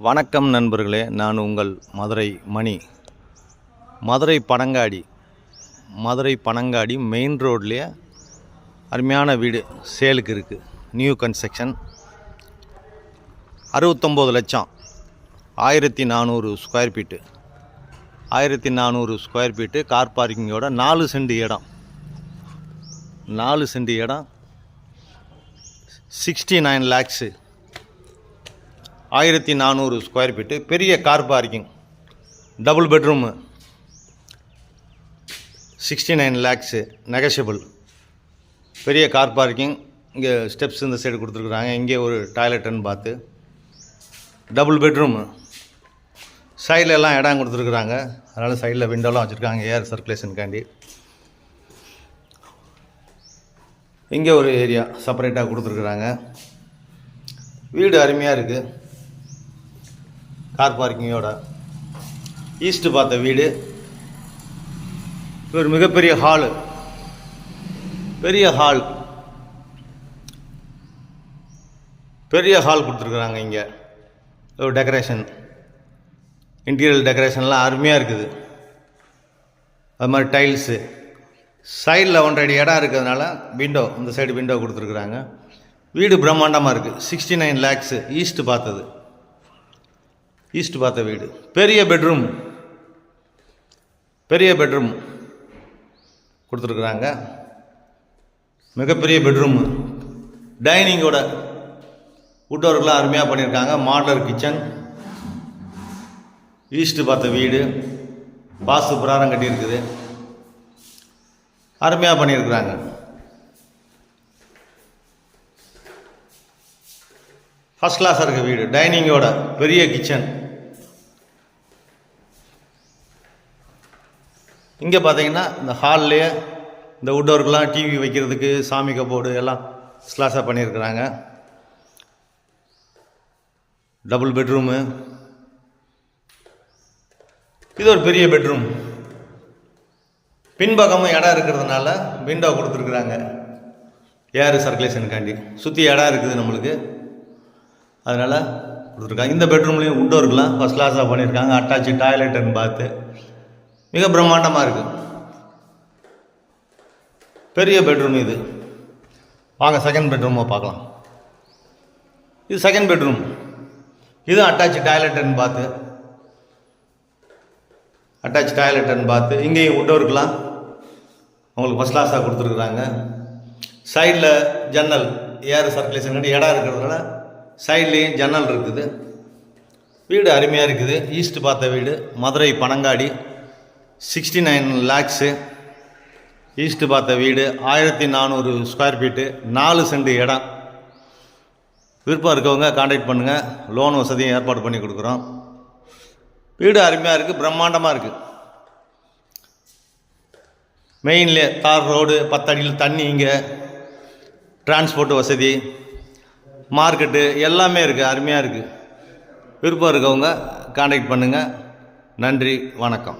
வணக்கம் நண்பர்களே, நான் உங்கள் மதுரை மணி. மதுரை பனங்காடி மெயின் ரோட்லேயே அருமையான வீடு சேலுக்கு இருக்குது. நியூ கன்ஸ்ட்ரக்ஷன், 69 லட்சம், 1400 square feet. 1400 square feet, car பார்க்கிங்கோட 4 சென்ட் இடம். 4 சென்ட் இடம், 69 லேக்ஸு. 1400 ஸ்கொயர் ஃபீட்டு, பெரிய car parking, double bedroom, 69 lakhs, negotiable. பெரிய கார் பார்க்கிங். இங்கே ஸ்டெப்ஸ் இந்த சைடு கொடுத்துருக்குறாங்க. இங்கே ஒரு toilet and bath, double bedroom. சைடில் எல்லாம் இடம் கொடுத்துருக்குறாங்க. அதனால் சைடில் விண்டோலாம் வச்சுருக்காங்க ஏர் சர்க்குலேஷனுக்காண்டி. இங்கே ஒரு ஏரியா செப்பரேட்டாக கொடுத்துருக்குறாங்க. வீடு அருமையாக இருக்குது. கார் பார்க்கிங்கோட ஈஸ்ட்டு பார்த்த வீடு. ஒரு மிகப்பெரிய ஹாலு, பெரிய ஹால் கொடுத்துருக்குறாங்க. இங்கே ஒரு டெக்கரேஷன், இன்டீரியர் டெக்கரேஷன்லாம் அருமையாக இருக்குது. அது மாதிரி டைல்ஸு. சைடில் 1.5 அடி இடம் இருக்கிறதுனால விண்டோ, இந்த சைடு விண்டோ கொடுத்துருக்குறாங்க. வீடு பிரம்மாண்டமாக இருக்குது. 69 லேக்ஸு, ஈஸ்ட்டு பார்த்த வீடு. பெரிய பெட்ரூம் கொடுத்துருக்குறாங்க. மிகப்பெரிய பெட்ரூமு. டைனிங்கோட வுட் ஒர்க்லாம் அருமையாக பண்ணியிருக்காங்க. Modeller kitchen. ஈஸ்ட்டு பார்த்த வீடு. வாஸ்து பிரகாரம் கட்டியிருக்குது. அருமையாக பண்ணியிருக்கிறாங்க. ஃபஸ்ட் கிளாஸாக இருக்க வீடு. டைனிங்கோட பெரிய கிச்சன். இங்கே பார்த்தீங்கன்னா இந்த ஹால்லேயே இந்த வுட் ஒர்க்லாம், டிவி வைக்கிறதுக்கு, சாமி கபோர்டு எல்லாம் கிளாஸாக பண்ணியிருக்கிறாங்க. Double bedroom. இது ஒரு பெரிய பெட்ரூம். பின்பக்கமும் இடம் இருக்கிறதுனால விண்டோ கொடுத்துருக்குறாங்க ஏர் சர்க்குலேஷனுக்காண்டி. சுற்றி இடம் இருக்குது நம்மளுக்கு, அதனால் கொடுத்துருக்காங்க. இந்த பெட்ரூம்லேயும் வுட் ஒர்க்லாம் ஃபஸ்ட் கிளாஸாக பண்ணியிருக்காங்க. அட்டாச்சு டாய்லெட் அண்ட் பாத்து, மிக பிரம்மாண்டமாக இருக்குது. பெரிய பெட்ரூம் இது. வாங்க செகண்ட் பெட்ரூமை பார்க்கலாம். இது செகண்ட் பெட்ரூம். இது அட்டாச்சு டாய்லெட் அண்ட் பாத்து. இங்கேயும் வுட் ஒர்க்லாம் உங்களுக்கு ஃபஸ்ட் கிளாஸாக கொடுத்துருக்குறாங்க. சைடில் ஜன்னல், ஏர் சர்க்குலேஷன் இடம் இருக்கிறதுனால சைட்லேயும் ஜன்னல் இருக்குது. வீடு அருமையாக இருக்குது. ஈஸ்ட் பார்த்த வீடு. மதுரை பனங்காடி, 69 லேக்ஸு, ஈஸ்ட்டு பார்த்த வீடு. 1400 ஸ்கொயர் ஃபீட்டு, 4 சென்ட் இடம். விருப்பம் இருக்கவங்க கான்டாக்ட் பண்ணுங்கள். லோன் வசதியும் ஏற்பாடு பண்ணி கொடுக்குறோம். வீடு அருமையாக இருக்குது, பிரம்மாண்டமாக இருக்குது. மெயின்லேயே தார் ரோடு, 10 அடியில் தண்ணி, இங்கே டிரான்ஸ்போர்ட் வசதி, மார்க்கெட்டு எல்லாமே இருக்குது. அருமையாக இருக்குது. விருப்பம் இருக்கவங்க கான்டாக்ட் பண்ணுங்கள். நன்றி, வணக்கம்.